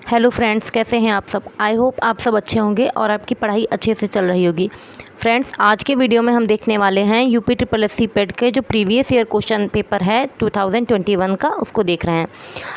Hello friends, कैसे हैं आप सब। आई होप आप सब अच्छे होंगे और आपकी पढ़ाई अच्छे से चल रही होगी। फ्रेंड्स, आज के वीडियो में हम देखने वाले हैं यूपी SSSC पेड के जो प्रीवियस ईयर क्वेश्चन पेपर है 2021 का, उसको देख रहे हैं।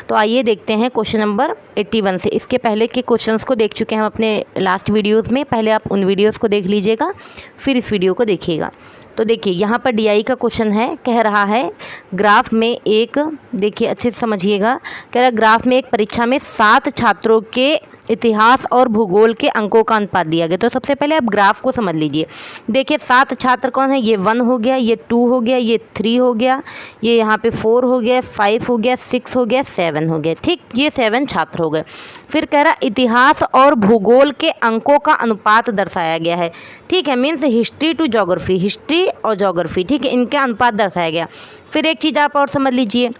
तो आइए देखते हैं क्वेश्चन नंबर 81 से। इसके पहले के क्वेश्चंस को देख चुके हैं हम अपने लास्ट वीडियोज़ में। पहले आप उन वीडियोज़ को देख लीजिएगा, फिर इस वीडियो को देखिएगा। तो देखिए, यहाँ पर DI का क्वेश्चन है, कह रहा है ग्राफ में एक, देखिए अच्छे से समझिएगा, कह रहा है ग्राफ में एक परीक्षा में 7 छात्रों के इतिहास और भूगोल के अंकों का अनुपात दिया गया। तो सबसे पहले आप ग्राफ को समझ लीजिए। देखिए 7 छात्र कौन है, ये 1 हो गया, ये 2 हो गया, ये 3 हो गया, ये यहाँ पे 4 हो गया, 5 हो गया, 6 हो गया, 7 हो गया। ठीक, ये 7 छात्र हो गए। फिर कह रहा इतिहास और भूगोल के अंकों का अनुपात दर्शाया गया है। ठीक है, means history to geography, history और ज्योग्राफी, ठीक है, इनके अनुपात दर्शाया गया। फिर एक चीज़ आप और समझ लीजिए,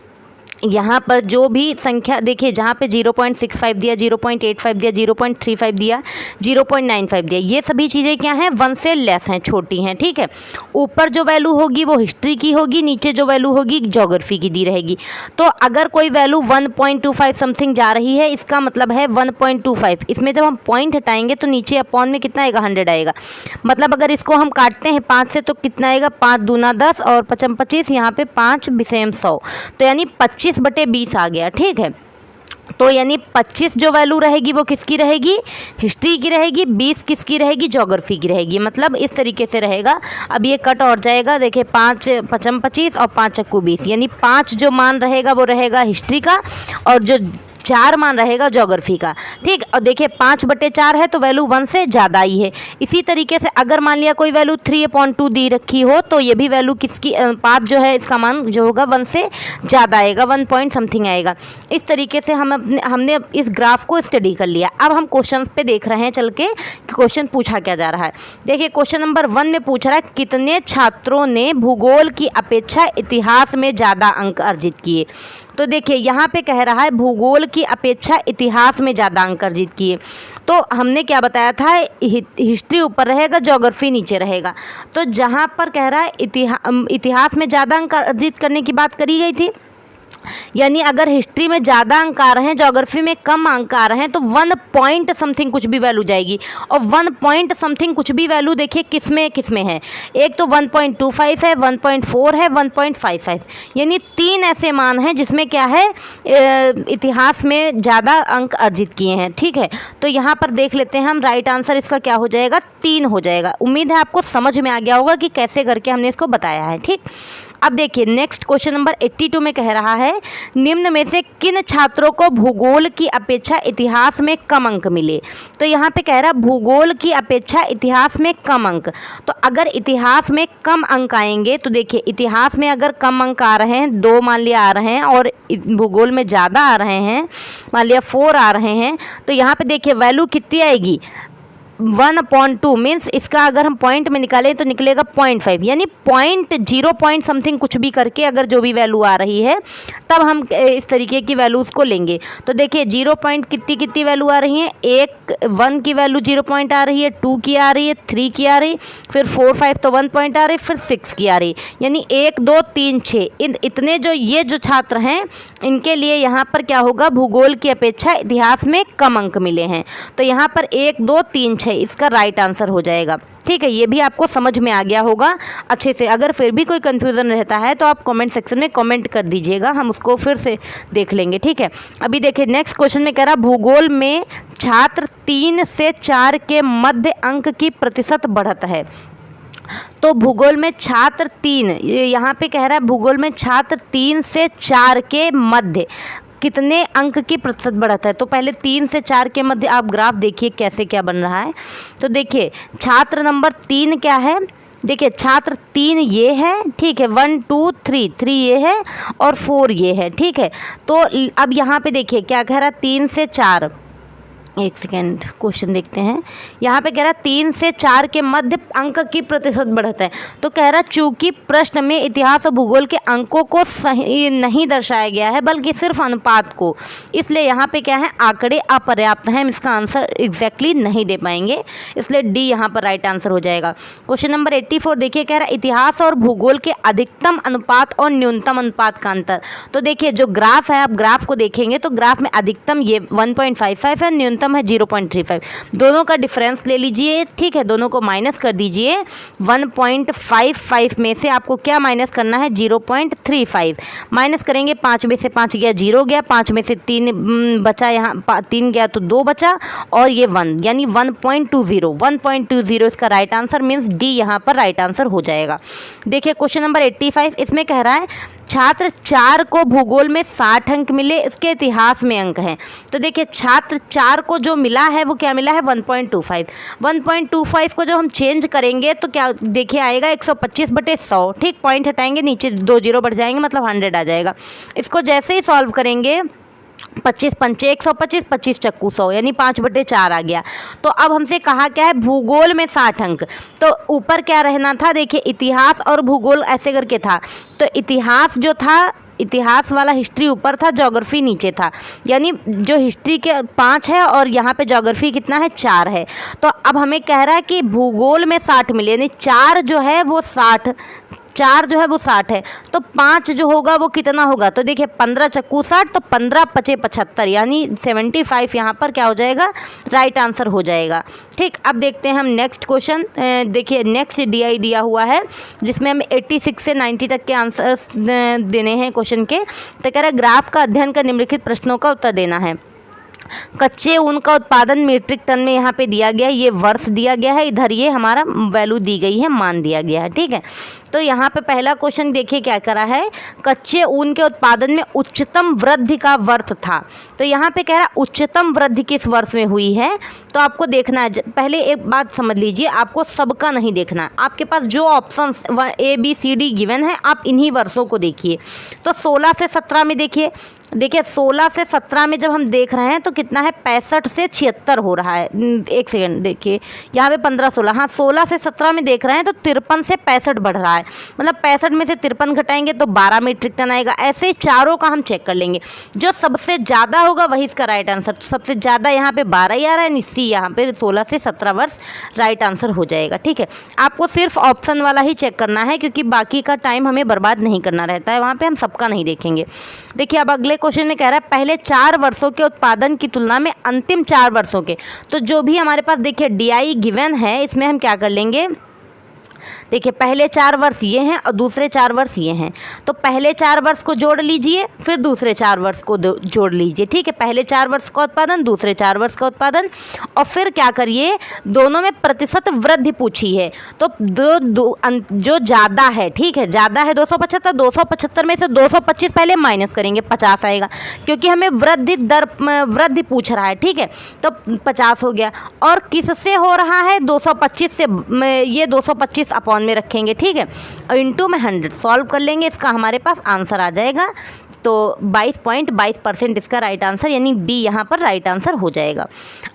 यहाँ पर जो भी संख्या देखिए, जहाँ पे 0.65 दिया, 0.85 दिया, 0.35 दिया, 0.95 दिया, ये सभी चीज़ें क्या हैं, 1 से लेस हैं, छोटी हैं। ठीक है, ऊपर जो वैल्यू होगी वो हिस्ट्री की होगी, नीचे जो वैल्यू होगी ज्योग्राफी की दी रहेगी। तो अगर कोई वैल्यू 1.25 समथिंग जा रही है, इसका मतलब है 1.25। इसमें जब हम पॉइंट हटाएंगे तो नीचे अपॉन में कितना आएगा, 100 आएगा। मतलब अगर इसको हम काटते हैं 5 से तो कितना आएगा, 5 दूना 10 और 5 25, यहाँ पे 5 बिसेम 100, तो यानी 25/20 आ गया। ठीक है, तो यानी 25 जो वैल्यू रहेगी वो किसकी रहेगी, हिस्ट्री की रहेगी, 20 किसकी रहेगी, ज्योग्राफी की रहेगी। मतलब इस तरीके से रहेगा। अब ये कट और जाएगा, देखिए 5 5 25 और 5 चक्कू 20, यानी 5 जो मान रहेगा वो रहेगा हिस्ट्री का और जो 4 मान रहेगा ज्योग्राफी का। ठीक, और देखिए 5/4 है तो वैल्यू 1 से ज़्यादा ही है। इसी तरीके से अगर मान लिया कोई वैल्यू 3/2 दी रखी हो तो ये भी वैल्यू किसकी, अनुपात जो है इसका मान जो होगा 1 से ज़्यादा आएगा, 1 पॉइंट समथिंग आएगा। इस तरीके से हमने इस ग्राफ को स्टडी कर लिया। अब हम क्वेश्चन पे देख रहे हैं चल के कि क्वेश्चन पूछा क्या जा रहा है। देखिए क्वेश्चन नंबर 1 में पूछ रहा है कितने छात्रों ने भूगोल की अपेक्षा इतिहास में ज़्यादा अंक अर्जित किए। तो देखिए यहाँ पे कह रहा है भूगोल की अपेक्षा इतिहास में ज़्यादा अंक अर्जित किए। तो हमने क्या बताया था, हिस्ट्री ऊपर रहेगा, ज्योग्राफी नीचे रहेगा। तो जहाँ पर कह रहा है इतिहास में ज़्यादा अंक अर्जित करने की बात करी गई थी, यानी अगर हिस्ट्री में ज़्यादा अंक आ रहे हैं, ज्योग्राफी में कम अंक आ रहे हैं, तो 1 पॉइंट समथिंग कुछ भी वैल्यू जाएगी। और 1 पॉइंट समथिंग कुछ भी वैल्यू देखिए किसमें है, एक तो 1.25 है, 1.4 है, 1.55, यानी 3 ऐसे मान हैं जिसमें क्या है, इतिहास में ज़्यादा अंक अर्जित किए हैं। ठीक है, तो यहाँ पर देख लेते हैं हम, राइट आंसर इसका क्या हो जाएगा, 3 हो जाएगा। उम्मीद है आपको समझ में आ गया होगा कि कैसे करके हमने इसको बताया है। ठीक, अब देखिए नेक्स्ट क्वेश्चन नंबर 82 में कह रहा है निम्न में से किन छात्रों को भूगोल की अपेक्षा इतिहास में कम अंक मिले। तो यहाँ पे कह रहा है भूगोल की अपेक्षा इतिहास में कम अंक। तो अगर इतिहास में कम अंक आएंगे तो देखिए इतिहास में अगर कम अंक आ रहे हैं, 2 मान लिया आ रहे हैं, और भूगोल में ज़्यादा आ रहे हैं, मान लिया 4 आ रहे हैं, तो यहाँ पे देखिए वैल्यू कितनी आएगी, 1/2। मीन्स इसका अगर हम पॉइंट में निकालें तो निकलेगा 0.5, यानी 0 पॉइंट समथिंग कुछ भी करके अगर जो भी वैल्यू आ रही है तब हम इस तरीके की वैल्यूज़ को लेंगे। तो देखिए 0 पॉइंट कितनी वैल्यू आ रही है, 1 की वैल्यू 0 पॉइंट आ रही है, 2 की आ रही है, 3 की आ रही, फिर 4 5 तो 1 पॉइंट आ रही, फिर 6 की आ रही, यानी 1 2 3 6 इतने ये जो छात्र हैं इनके लिए यहाँ पर क्या होगा, भूगोल की अपेक्षा इतिहास में कम अंक मिले हैं। तो यहाँ पर 1 2 3 6 इसका राइट आंसर हो जाएगा। ठीक है, ये भी आपको समझ में आ गया होगा अच्छे से। अगर फिर भी कोई कन्फ्यूज़न रहता है तो आप कमेंट सेक्शन में कमेंट कर दीजिएगा, हम उसको फिर से देख लेंगे। ठीक है, अभी देखिए नेक्स्ट क्वेश्चन में कह रहा भूगोल में छात्र 3 से 4 के मध्य अंक की प्रतिशत बढ़त है। तो भूगोल में छात्र 3, यहाँ पे कह रहा है भूगोल में छात्र 3 से 4 के मध्य कितने अंक की प्रतिशत बढ़त है। तो पहले 3 से 4 के मध्य आप ग्राफ देखिए कैसे क्या बन रहा है। तो देखिए छात्र नंबर 3 क्या है, देखिए छात्र 3 ये है, ठीक है, 1 2 3 ये है और 4 ये है। ठीक है, तो अब यहाँ पे देखिए क्या कह रहा है, 3 से 4, एक सेकेंड, क्वेश्चन देखते हैं। यहाँ पे कह रहा है 3 से 4 के मध्य अंक की प्रतिशत बढ़त है। तो कह रहा है चूंकि प्रश्न में इतिहास और भूगोल के अंकों को सही नहीं दर्शाया गया है बल्कि सिर्फ अनुपात को, इसलिए यहाँ पे क्या है, आंकड़े अपर्याप्त हैं। हम इसका आंसर एग्जैक्टली नहीं दे पाएंगे, इसलिए डी यहाँ पर राइट आंसर हो जाएगा। क्वेश्चन नंबर 84 देखिए, कह रहा है इतिहास और भूगोल के अधिकतम अनुपात और न्यूनतम अनुपात का अंतर। तो देखिए जो ग्राफ है, आप ग्राफ को देखेंगे तो ग्राफ में अधिकतम ये 1.55 है, न्यूनतम है 0.35। दोनों का डिफरेंस ले लीजिए, ठीक है, दोनों को माइनस कर दीजिए। 1.55 में से आपको क्या माइनस करना है, 0.35 माइनस करेंगे। 5 में से 5 गया 0 गया, 5 में से 3 बचा, यहाँ 3 गया तो 2 बचा, और ये 1 यानी 1.20 इसका राइट आंसर मीन्स डी यहाँ पर राइट आंसर हो जाएगा। देखिए क्वेश्चन नंबर 85, इसमें कह रहा है छात्र 4 को भूगोल में 60 अंक मिले, इसके इतिहास में अंक हैं। तो देखिए छात्र 4 को जो मिला है वो क्या मिला है, 1.25। 1.25 को जब हम चेंज करेंगे तो क्या देखिए आएगा 125/100, ठीक, पॉइंट हटाएंगे, नीचे 2 0 बढ़ जाएंगे, मतलब 100 आ जाएगा। इसको जैसे ही सॉल्व करेंगे 25 पंचे 125, 25 चक्कू 100 यानी 5/4 आ गया। तो अब हमसे कहा क्या है, भूगोल में 60 अंक। तो ऊपर क्या रहना था, देखिए इतिहास और भूगोल ऐसे करके था। तो इतिहास जो था, इतिहास वाला हिस्ट्री ऊपर था, ज्योग्राफी नीचे था, यानी जो हिस्ट्री के 5 है और यहाँ पे ज्योग्राफी कितना है, 4 है। तो अब हमें कह रहा है कि भूगोल में 60 मिले, यानी 4 जो है वो 60 है। तो 5 जो होगा वो कितना होगा, तो देखिए 15 चक्कू 60, तो 15 पचे 75 यानी 75 यहाँ पर क्या हो जाएगा, राइट आंसर हो जाएगा। ठीक, अब देखते हैं हम नेक्स्ट क्वेश्चन। देखिए नेक्स्ट DI दिया हुआ है जिसमें हमें 86 से 90 तक के आंसर्स देने हैं क्वेश्चन के। तो कह रहा है ग्राफ का अध्ययन कर निम्नलिखित प्रश्नों का उत्तर देना है। कच्चे ऊन का उत्पादन मीट्रिक टन में यहाँ पे दिया गया है, ये वर्ष दिया गया है, इधर ये हमारा वैल्यू दी गई है, मान दिया गया है, ठीक है। तो यहाँ पे पहला क्वेश्चन देखिए क्या करा है, कच्चे ऊन के उत्पादन में उच्चतम वृद्धि का वर्ष था। तो यहाँ पे कह रहा है उच्चतम वृद्धि किस वर्ष में हुई है। तो आपको देखना है, पहले एक बात समझ लीजिए, आपको सबका नहीं देखना है, आपके पास जो ऑप्शन ABCD गिवन है आप इन्हीं वर्षों को देखिए। तो 16 से 17 में देखिए 16 से 17 में जब हम देख रहे हैं तो कितना है, 65 से 76 हो रहा है। एक सेकंड देखिए, यहाँ पे 15 16, हाँ 16 से 17 में देख रहे हैं तो 53 से 65 बढ़ रहा है, मतलब 65 में से 53 घटाएंगे तो 12 मीट्रिक टन आएगा। ऐसे ही चारों का हम चेक कर लेंगे, जो सबसे ज़्यादा होगा वही इसका राइट आंसर। तो सबसे ज़्यादा यहाँ पे 12 ही आ रहा है, सी यहाँ पे 16 से 17 वर्ष राइट आंसर हो जाएगा, ठीक है। आपको सिर्फ ऑप्शन वाला ही चेक करना है क्योंकि बाकी का टाइम हमें बर्बाद नहीं करना रहता है, वहाँ पर हम सबका नहीं देखेंगे। देखिए अब अगले क्वेश्चन में कह रहा है पहले 4 वर्षों के उत्पादन की तुलना में अंतिम 4 वर्षों के। तो जो भी हमारे पास देखिए DI गिवन है, इसमें हम क्या कर लेंगे, देखिए पहले 4 वर्ष ये हैं और दूसरे 4 वर्ष ये हैं। तो पहले 4 वर्ष को जोड़ लीजिए, फिर दूसरे 4 वर्ष को जोड़ लीजिए, ठीक है। पहले 4 वर्ष का उत्पादन, दूसरे 4 वर्ष का उत्पादन, और फिर क्या करिए, दोनों में प्रतिशत वृद्धि पूछी है। तो जो ज़्यादा है, ठीक है, ज़्यादा है 275, 275 में से 225 पहले माइनस करेंगे, 50 आएगा, क्योंकि हमें वृद्धि पूछ रहा है, ठीक है। तो 50 हो गया। और किससे हो रहा है, 225 से, ये 225 अपॉन में रखेंगे, ठीक है, और इंटू में 100 सॉल्व कर लेंगे, इसका हमारे पास आंसर आ जाएगा। तो 22.22% इसका राइट आंसर, यानी बी यहाँ पर राइट आंसर हो जाएगा।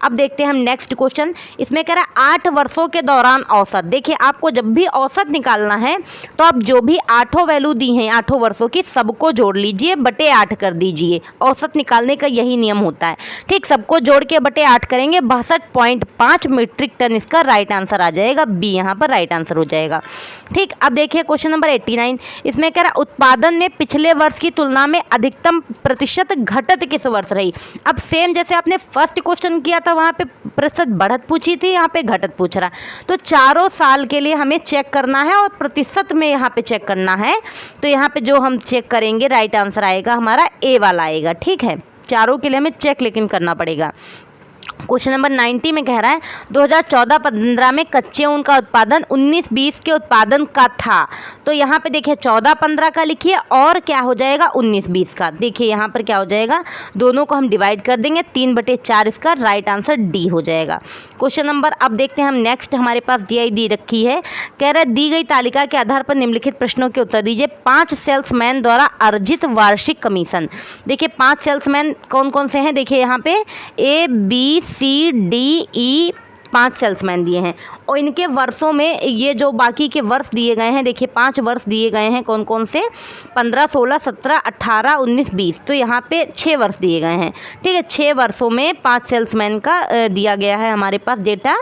अब देखते हैं हम नेक्स्ट क्वेश्चन। इसमें कह रहा है 8 वर्षों के दौरान औसत। देखिए आपको जब भी औसत निकालना है तो आप जो भी 8 वैल्यू दी हैं 8 वर्षों की, सबको जोड़ लीजिए, बटे 8 कर दीजिए। औसत निकालने का यही नियम होता है, ठीक। सबको जोड़ के बटे 8 करेंगे, 62.5 मीट्रिक टन इसका राइट आंसर आ जाएगा, बी यहाँ पर राइट आंसर हो जाएगा, ठीक। अब देखिए क्वेश्चन नंबर 89, इसमें कह रहा है उत्पादन में पिछले वर्ष की तुलना में अधिकतम प्रतिशत घटत किस वर्ष रही। अब सेम जैसे आपने फर्स्ट क्वेश्चन किया था, वहाँ पे प्रतिशत बढ़त पूछी थी, यहाँ पे घटत पूछ रहा है। तो चारों साल के लिए हमें चेक करना है और प्रतिशत में यहाँ पे चेक करना है। तो यहाँ पे जो हम चेक करेंगे राइट आंसर आएगा हमारा ए वाला आएगा, ठीक है। चारों के लिए हमें चेक लेकिन करना पड़ेगा। क्वेश्चन नंबर 90 में कह रहा है 2014-15 में कच्चे ऊन का उत्पादन 19-20 के उत्पादन का था। तो यहाँ पे देखिए 14-15 का लिखिए और क्या हो जाएगा 19-20 का। देखिए यहाँ पर क्या हो जाएगा, दोनों को हम डिवाइड कर देंगे, 3/4 इसका राइट आंसर डी हो जाएगा। क्वेश्चन नंबर अब देखते हैं हम नेक्स्ट, हमारे पास DI दी रखी है। कह रहा है दी गई तालिका के आधार पर निम्नलिखित प्रश्नों के उत्तर दीजिए। 5 सेल्समैन द्वारा अर्जित वार्षिक कमीशन। देखिए 5 सेल्समैन कौन कौन से हैं, देखिए यहाँ पे A B C, D, E 5 salesman दिए हैं और इनके वर्षों में ये जो बाकी के वर्ष दिए गए हैं, देखिए 5 वर्ष दिए गए हैं। कौन कौन से? 15, 16, 17, 18, 19, 20। तो यहाँ पे 6 वर्ष दिए गए हैं। ठीक है, 6 वर्षों में 5 सेल्समैन का दिया गया है हमारे पास डेटा।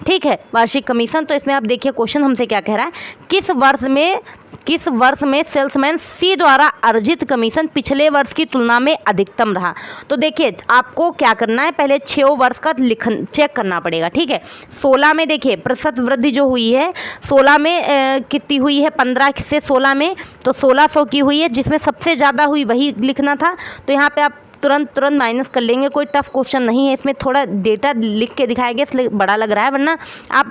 ठीक है, वार्षिक कमीशन। तो इसमें आप देखिए क्वेश्चन हमसे क्या कह रहा है, किस वर्ष में सेल्समैन सी द्वारा अर्जित कमीशन पिछले वर्ष की तुलना में अधिकतम रहा। तो देखिए आपको क्या करना है, पहले 6 वर्ष का चेक करना पड़ेगा। ठीक है, 16 में देखिए प्रतिशत वृद्धि जो हुई है, 16 में कितनी हुई है, 15 से 16 में तो 1600 की हुई है, जिसमें सबसे ज़्यादा हुई वही लिखना था। तो यहाँ पे आप तुरंत माइनस कर लेंगे, कोई टफ क्वेश्चन नहीं है। इसमें थोड़ा डेटा लिख के दिखाया गया इसलिए बड़ा लग रहा है, वरना आप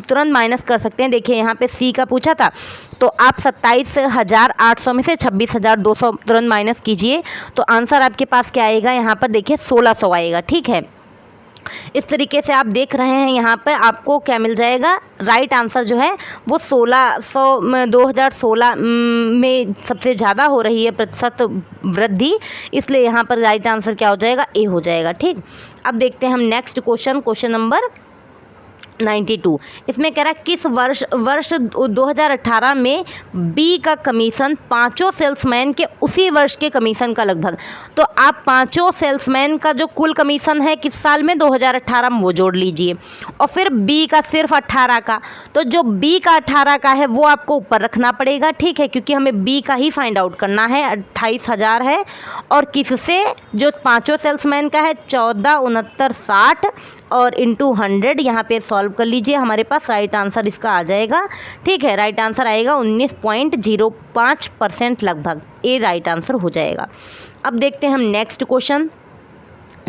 तुरंत माइनस कर सकते हैं। देखिए यहाँ पे सी का पूछा था तो आप 27,800 में से 26,200 तुरंत माइनस कीजिए तो आंसर आपके पास क्या आएगा, यहाँ पर देखिए 1600 आएगा। ठीक है, इस तरीके से आप देख रहे हैं यहाँ पर आपको क्या मिल जाएगा, राइट आंसर जो है वो 1600 2016 में सबसे ज़्यादा हो रही है प्रतिशत वृद्धि, इसलिए यहाँ पर राइट आंसर क्या हो जाएगा, ए हो जाएगा। ठीक, अब देखते हैं हम नेक्स्ट क्वेश्चन नंबर 92। इसमें कह रहा है किस वर्ष 2018 में बी का कमीशन 5 सेल्समैन के उसी वर्ष के कमीशन का लगभग। तो आप 5 सेल्समैन का जो कुल कमीशन है किस साल में, 2018 में, वो जोड़ लीजिए और फिर बी का सिर्फ 18 का। तो जो बी का 18 का है वो आपको ऊपर रखना पड़ेगा। ठीक है, क्योंकि हमें बी का ही फाइंड आउट करना है। 28,000 है और किससे, जो 5 सेल्समैन का है 14, 69, 60 और इंटू 100 यहाँ पे सॉल्व कर लीजिए, हमारे पास राइट आंसर इसका आ जाएगा। ठीक है, राइट आंसर आएगा 19.05% लगभग, ए राइट आंसर हो जाएगा। अब देखते हैं हम नेक्स्ट क्वेश्चन।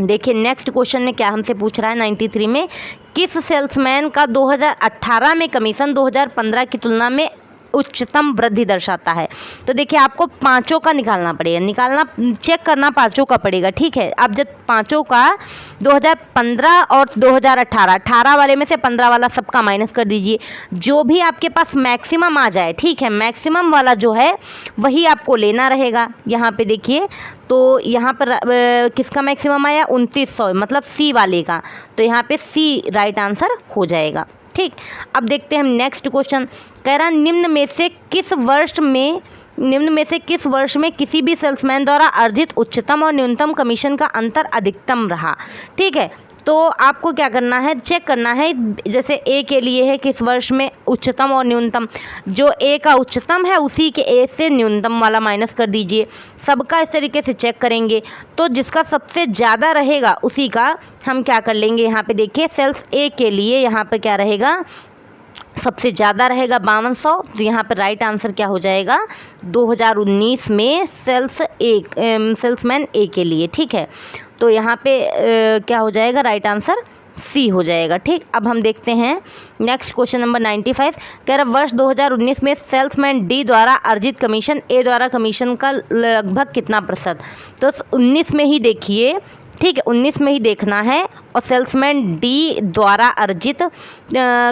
देखिए नेक्स्ट क्वेश्चन में क्या हमसे पूछ रहा है, 93 में किस सेल्समैन का 2018 में कमीशन 2015 की तुलना में उच्चतम वृद्धि दर्शाता है। तो देखिए आपको 5 का निकालना पड़ेगा, चेक करना 5 का पड़ेगा। ठीक है, अब जब 5 का 2015 और 2018 वाले में से 15 वाला सबका माइनस कर दीजिए, जो भी आपके पास मैक्सिमम आ जाए। ठीक है, मैक्सिमम वाला जो है वही आपको लेना रहेगा। यहाँ पे देखिए तो यहाँ पर किसका मैक्सिमम आया, 2900, मतलब सी वाले का। तो यहाँ पे सी राइट आंसर हो जाएगा। ठीक, अब देखते हैं हम नेक्स्ट क्वेश्चन। कह रहा निम्न में से किस वर्ष में किसी भी सेल्समैन द्वारा अर्जित उच्चतम और न्यूनतम कमीशन का अंतर अधिकतम रहा। ठीक है, तो आपको क्या करना है, चेक करना है। जैसे ए के लिए है किस वर्ष में उच्चतम और न्यूनतम, जो ए का उच्चतम है उसी के ए से न्यूनतम वाला माइनस कर दीजिए। सबका इस तरीके से चेक करेंगे तो जिसका सबसे ज़्यादा रहेगा उसी का हम क्या कर लेंगे। यहाँ पे देखिए सेल्स ए के लिए यहाँ पे क्या रहेगा, सबसे ज़्यादा रहेगा 5200। तो यहाँ पर राइट आंसर क्या हो जाएगा, 2019 में सेल्समैन ए के लिए। ठीक है, तो यहाँ पे क्या हो जाएगा, राइट आंसर सी हो जाएगा। ठीक, अब हम देखते हैं नेक्स्ट क्वेश्चन नंबर 95। कह रहा वर्ष 2019 में सेल्समैन डी द्वारा अर्जित कमीशन ए द्वारा कमीशन का लगभग कितना प्रतिशत। तो 19 में ही देखिए, ठीक है, 19 में ही देखना है। और सेल्समैन डी द्वारा अर्जित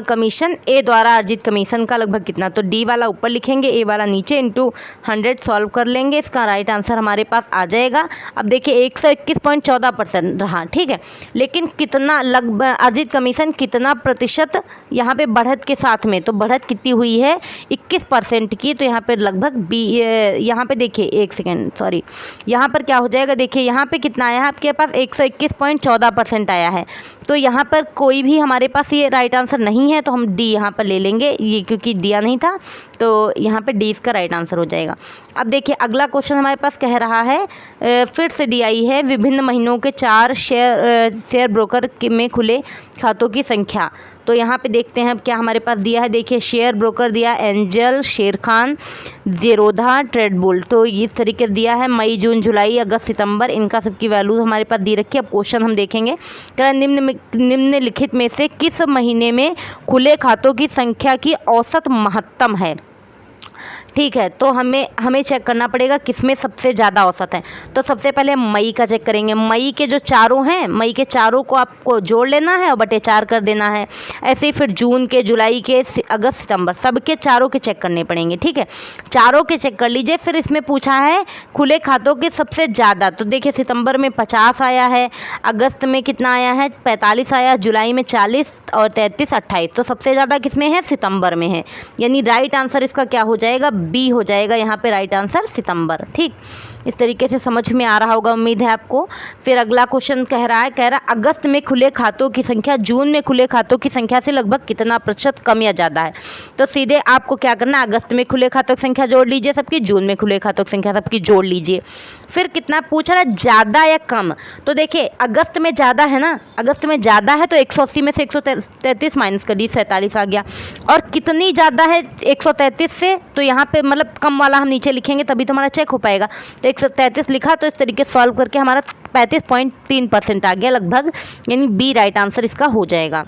कमीशन ए द्वारा अर्जित कमीशन का लगभग कितना, तो डी वाला ऊपर लिखेंगे, ए वाला नीचे, इंटू 100 सॉल्व कर लेंगे। इसका राइट आंसर हमारे पास आ जाएगा। अब देखिए 121.14% रहा। ठीक है, लेकिन कितना लगभग अर्जित कमीशन कितना प्रतिशत यहाँ पे बढ़त के साथ में, तो बढ़त कितनी हुई है 21% की। तो यहाँ पे लगभग यहाँ पे देखिए 1 सेकेंड, सॉरी, यहाँ पर क्या हो जाएगा, देखिए यहाँ पे कितना आया है आपके पास, 121.14% आया है। तो यहाँ पर कोई भी हमारे पास ये राइट आंसर नहीं है, तो हम डी यहाँ पर ले लेंगे, ये क्योंकि दिया नहीं था तो यहाँ पे डी इसका राइट आंसर हो जाएगा। अब देखिए अगला क्वेश्चन हमारे पास कह रहा है, फिर से डी आई है, विभिन्न महीनों के 4 शेयर ब्रोकर में खुले खातों की संख्या। तो यहाँ पे देखते हैं अब क्या हमारे पास दिया है। देखिए शेयर ब्रोकर दिया एंजल, शेरखान, जेरोधा, ट्रेडबुल। तो इस तरीके से दिया है मई, जून, जुलाई, अगस्त, सितंबर, इनका सबकी वैल्यू हमारे पास दी रखी है। अब क्वेश्चन हम देखेंगे, निम्नलिखित में से किस महीने में खुले खातों की संख्या की औसत महत्तम है। ठीक है। तो हमें चेक करना पड़ेगा किसमें सबसे ज़्यादा औसत है। तो सबसे पहले मई का चेक करेंगे। मई के जो चारों हैं, मई के चारों को आपको जोड़ लेना है और बटे 4 कर देना है। ऐसे ही फिर जून के, जुलाई के, अगस्त, सितंबर, सबके चारों के चेक करने पड़ेंगे। ठीक है, चारों के चेक कर लीजिए। फिर इसमें पूछा है खुले खातों के सबसे ज़्यादा, तो देखिए सितंबर में 50 आया है, अगस्त में कितना आया है, 45 आया, जुलाई में 40 और 33, 28। तो सबसे ज़्यादा किसमें है, सितंबर में है। यानी राइट आंसर इसका क्या हो जाएगा, बी हो जाएगा यहाँ पे राइट आंसर सितंबर। ठीक, इस तरीके से समझ में आ रहा होगा, उम्मीद है आपको। फिर अगला क्वेश्चन कह रहा है अगस्त में खुले खातों की संख्या जून में खुले खातों की संख्या से लगभग कितना प्रतिशत कम या ज़्यादा है। तो सीधे आपको क्या करना है, अगस्त में खुले खातों की संख्या जोड़ लीजिए सबकी, जून में खुले खातों की संख्या सबकी जोड़ लीजिए। फिर कितना पूछ रहा है, ज़्यादा या कम। तो देखिए अगस्त में ज़्यादा है ना, अगस्त में ज़्यादा है तो 180 में से 133 माइनस कर दी, 47 आ गया। और कितनी ज़्यादा है 133 से, तो यहाँ पे मतलब कम वाला हम नीचे लिखेंगे तभी तो हमारा चेक हो पाएगा। तो 133 लिखा, तो इस तरीके से सॉल्व करके हमारा 35.3% आ गया लगभग, यानी बी राइट आंसर इसका हो जाएगा।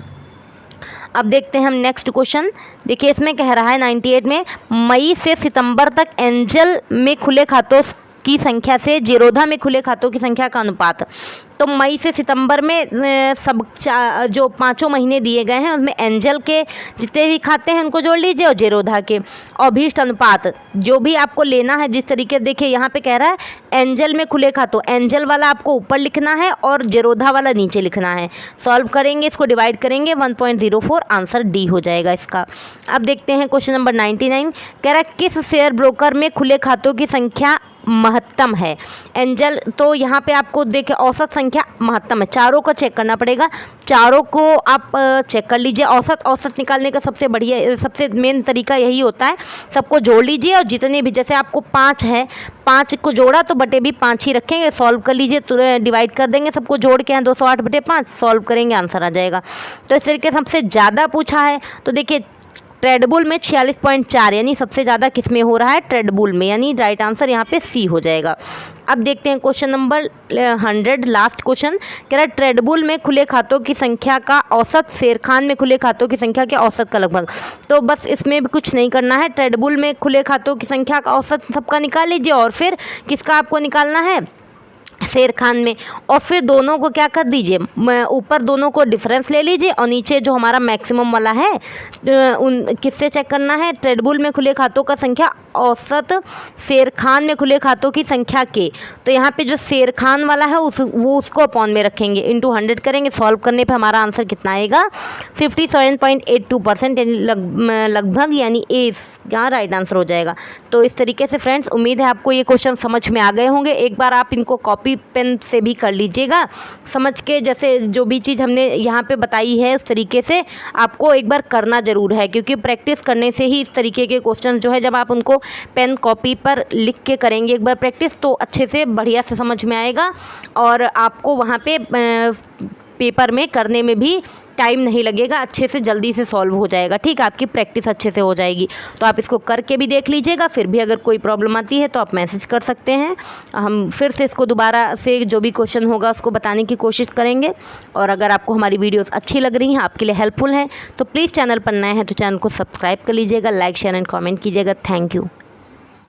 अब देखते हैं हम नेक्स्ट क्वेश्चन। देखिए इसमें कह रहा है 98 में मई से सितंबर तक एंजल में खुले खातों की संख्या से जीरोधा में खुले खातों की संख्या का अनुपात। तो मई से सितंबर में सब जो 5 महीने दिए गए हैं उसमें एंजल के जितने भी खाते हैं उनको जोड़ लीजिए और जीरोधा के अभीष्ट अनुपात जो भी आपको लेना है। जिस तरीके देखिए यहाँ पे कह रहा है एंजल में खुले खातों, एंजल वाला आपको ऊपर लिखना है और जीरोधा वाला नीचे लिखना है। सॉल्व करेंगे, इसको डिवाइड करेंगे, 1.04 आंसर डी हो जाएगा इसका। अब देखते हैं क्वेश्चन नंबर 99। कह रहा है किस शेयर ब्रोकर में खुले खातों की संख्या महत्तम है। एंजल, तो यहाँ पे आपको देखिए औसत संख्या महत्तम है, चारों को चेक करना पड़ेगा। चारों को आप चेक कर लीजिए। औसत निकालने का सबसे बढ़िया, सबसे मेन तरीका यही होता है, सबको जोड़ लीजिए और जितने भी, जैसे आपको 5 है, 5 को जोड़ा तो बटे भी 5 ही रखेंगे। सॉल्व कर लीजिए, तो डिवाइड कर देंगे, सबको जोड़ के यहाँ 208 बटे 5 सॉल्व करेंगे, आंसर आ जाएगा। तो इस तरीके से सबसे ज़्यादा पूछा है। तो देखिए ट्रेडबुल में 46.4, यानी सबसे ज़्यादा किस में हो रहा है, ट्रेडबुल में, यानी राइट आंसर यहाँ पे सी हो जाएगा। अब देखते हैं क्वेश्चन नंबर 100, लास्ट क्वेश्चन। कह रहा है ट्रेडबुल में खुले खातों की संख्या का औसत शेरखान में खुले खातों की संख्या के औसत का लगभग। तो बस इसमें भी कुछ नहीं करना है, ट्रेडबुल में खुले खातों की संख्या का औसत सबका निकाल लीजिए और फिर किसका आपको निकालना है, शेरखान में। और फिर दोनों को क्या कर दीजिए, ऊपर दोनों को डिफरेंस ले लीजिए और नीचे जो हमारा मैक्सिमम वाला है उन किससे चेक करना है, ट्रेडबुल में खुले खातों का संख्या औसत शेरखान में खुले खातों की संख्या के। तो यहाँ पे जो शेरखान वाला है वो उसको अपॉन में रखेंगे, इंटू 100 करेंगे। सॉल्व करने पे हमारा आंसर कितना आएगा, 57.82%, यानी लगभग, यानी ए यहाँ राइट आंसर हो जाएगा। तो इस तरीके से फ्रेंड्स उम्मीद है आपको ये क्वेश्चन समझ में आ गए होंगे। एक बार आप इनको कॉपी पेन से भी कर लीजिएगा समझ के, जैसे जो भी चीज़ हमने यहाँ पे बताई है उस तरीके से आपको एक बार करना ज़रूर है, क्योंकि प्रैक्टिस करने से ही इस तरीके के क्वेश्चन जो है, जब आप उनको पेन कॉपी पर लिख के करेंगे एक बार प्रैक्टिस, तो अच्छे से बढ़िया से समझ में आएगा और आपको वहाँ पे पेपर में करने में भी टाइम नहीं लगेगा, अच्छे से जल्दी से सॉल्व हो जाएगा। ठीक, आपकी प्रैक्टिस अच्छे से हो जाएगी। तो आप इसको करके भी देख लीजिएगा, फिर भी अगर कोई प्रॉब्लम आती है तो आप मैसेज कर सकते हैं, हम फिर से इसको दोबारा से जो भी क्वेश्चन होगा उसको बताने की कोशिश करेंगे। और अगर आपको हमारी वीडियोस अच्छी लग रही हैं, आपके लिए हेल्पफुल हैं, तो प्लीज़ चैनल पर नए हैं तो चैनल को सब्सक्राइब कर लीजिएगा, लाइक शेयर एंड कॉमेंट कीजिएगा। Thank you.